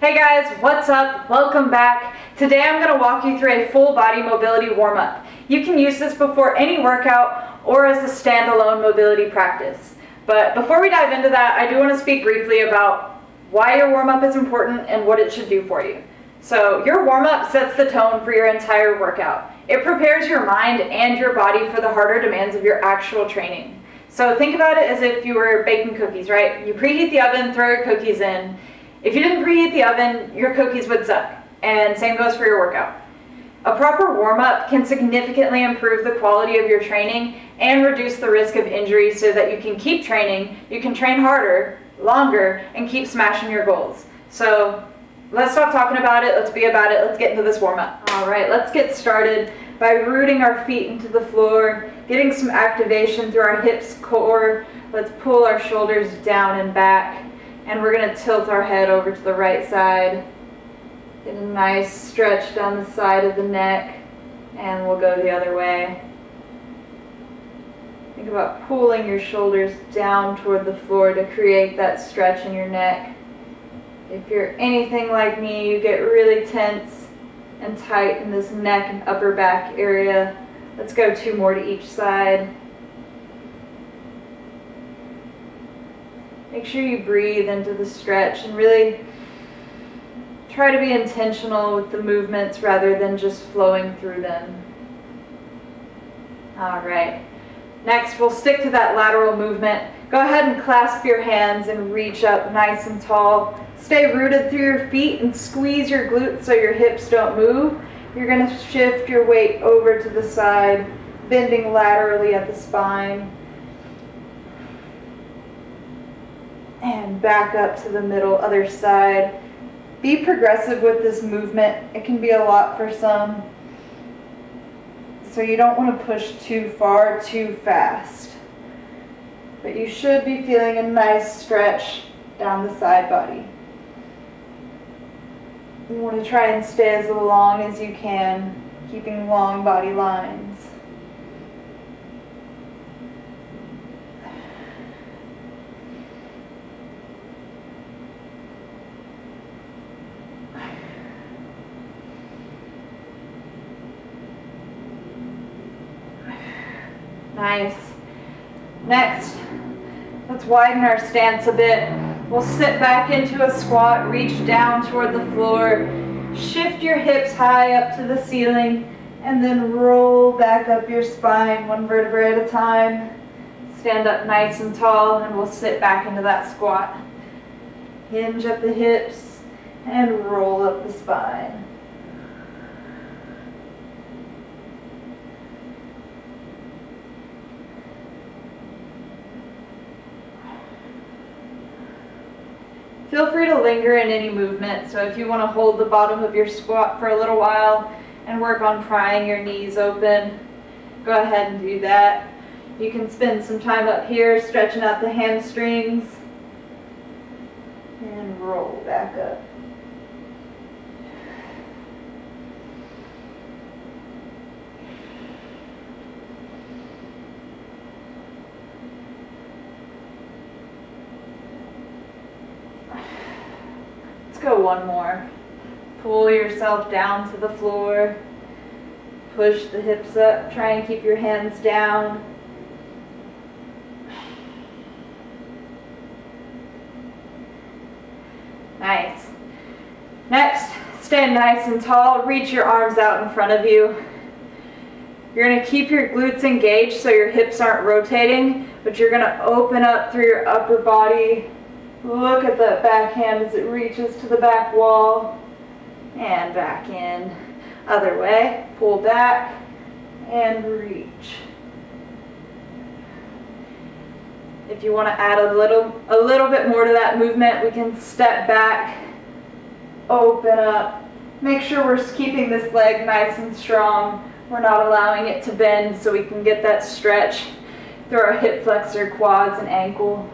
Hey guys, what's up? Welcome back. Today I'm going to walk you through a full body mobility warm-up. You can use this before any workout or as a standalone mobility practice. But before we dive into that, I do want to speak briefly about why your warm-up is important and what it should do for you. So your warm-up sets the tone for your entire workout. It prepares your mind and your body for the harder demands of your actual training. So think about it as if you were baking cookies, right? You preheat the oven, throw your cookies in. If you didn't preheat the oven, your cookies would suck, and same goes for your workout. A proper warm-up can significantly improve the quality of your training and reduce the risk of injury so that you can keep training, you can train harder, longer, and keep smashing your goals. So let's stop talking about it, let's be about it, let's get into this warm-up. All right, let's get started by rooting our feet into the floor, getting some activation through our hips, core. Let's pull our shoulders down and back. And we're going to tilt our head over to the right side. Get a nice stretch down the side of the neck. And we'll go the other way. Think about pulling your shoulders down toward the floor to create that stretch in your neck. If you're anything like me, you get really tense and tight in this neck and upper back area. Let's go 2 more to each side. Make sure you breathe into the stretch and really try to be intentional with the movements rather than just flowing through them. All right. Next, we'll stick to that lateral movement. Go ahead and clasp your hands and reach up nice and tall. Stay rooted through your feet and squeeze your glutes so your hips don't move. You're going to shift your weight over to the side, bending laterally at the spine. And back up to the middle, other side. Be progressive with this movement. It can be a lot for some. So you don't want to push too far, too fast. But you should be feeling a nice stretch down the side body. You want to try and stay as long as you can, keeping long body lines. Nice. Next, let's widen our stance a bit. We'll sit back into a squat, reach down toward the floor, shift your hips high up to the ceiling, and then roll back up your spine 1 vertebra at a time. Stand up nice and tall, and we'll sit back into that squat. Hinge at the hips, and roll up the spine. Feel free to linger in any movement, so if you want to hold the bottom of your squat for a little while and work on prying your knees open, go ahead and do that. You can spend some time up here stretching out the hamstrings and roll back up. Go 1 more. Pull yourself down to the floor. Push the hips up. Try and keep your hands down. Nice. Next, stand nice and tall. Reach your arms out in front of you. You're going to keep your glutes engaged so your hips aren't rotating, but you're going to open up through your upper body. Look at that back hand as it reaches to the back wall and back in. Other way, pull back and reach. If you want to add a little bit more to that movement, we can step back, open up. Make sure we're keeping this leg nice and strong. We're not allowing it to bend so we can get that stretch through our hip flexor, quads, and ankle.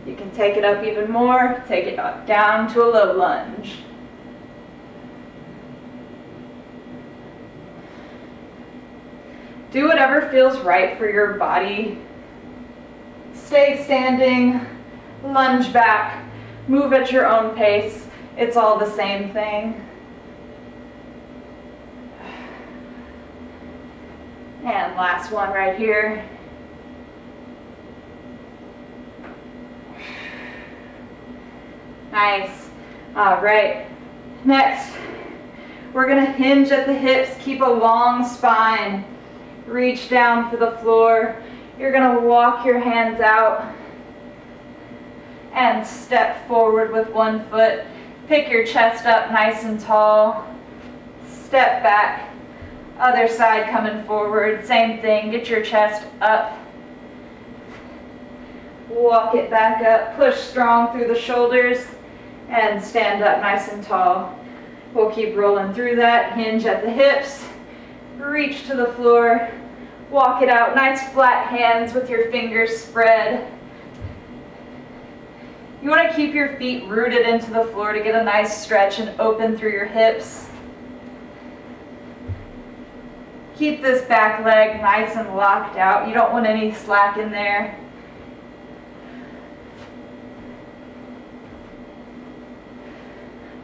You can take it up even more, take it up down to a low lunge. Do whatever feels right for your body. stay standing, lunge back, move at your own pace. It's all the same thing. And last one right here. Nice. All right. Next, we're going to hinge at the hips, keep a long spine. Reach down for the floor. You're going to walk your hands out and step forward with one foot. Pick your chest up nice and tall. Step back. Other side coming forward. Same thing. Get your chest up. Walk it back up. Push strong through the shoulders and stand up nice and tall. We'll keep rolling through that. Hinge at the hips. Reach to the floor. Walk it out. Nice flat hands with your fingers spread. You want to keep your feet rooted into the floor to get a nice stretch and open through your hips. Keep this back leg nice and locked out. You don't want any slack in there.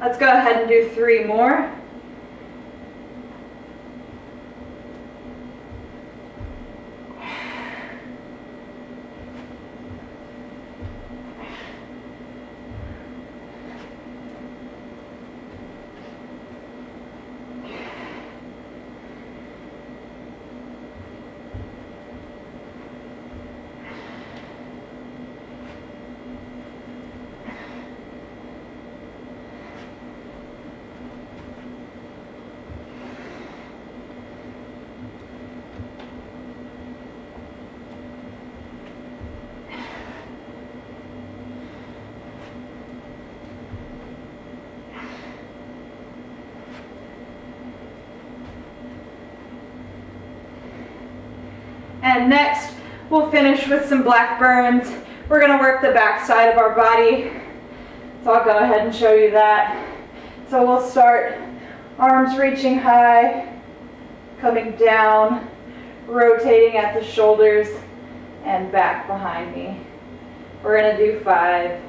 Let's go ahead and do 3 more. And next, we'll finish with some black burns. We're going to work the back side of our body. So I'll go ahead and show you that. So we'll start arms reaching high, coming down, rotating at the shoulders and back behind me. We're going to do 5.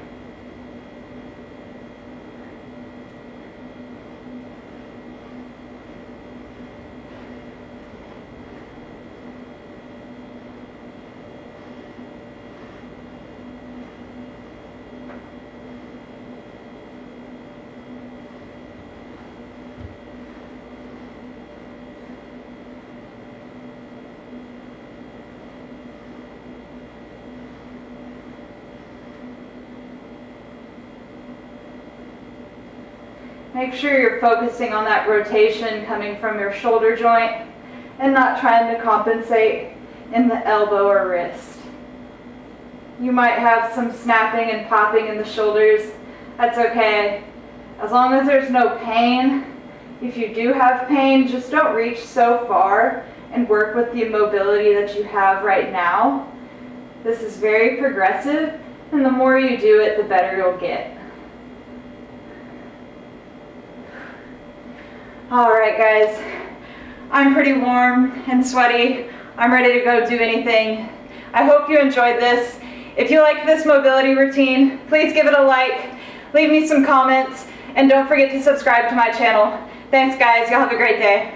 Make sure you're focusing on that rotation coming from your shoulder joint and not trying to compensate in the elbow or wrist. You might have some snapping and popping in the shoulders. That's okay. As long as there's no pain. If you do have pain, just don't reach so far and work with the mobility that you have right now. This is very progressive, and the more you do it, the better you'll get. Alright guys, I'm pretty warm and sweaty. I'm ready to go do anything. I hope you enjoyed this. If you like this mobility routine, please give it a like, leave me some comments, and don't forget to subscribe to my channel. Thanks guys, y'all have a great day.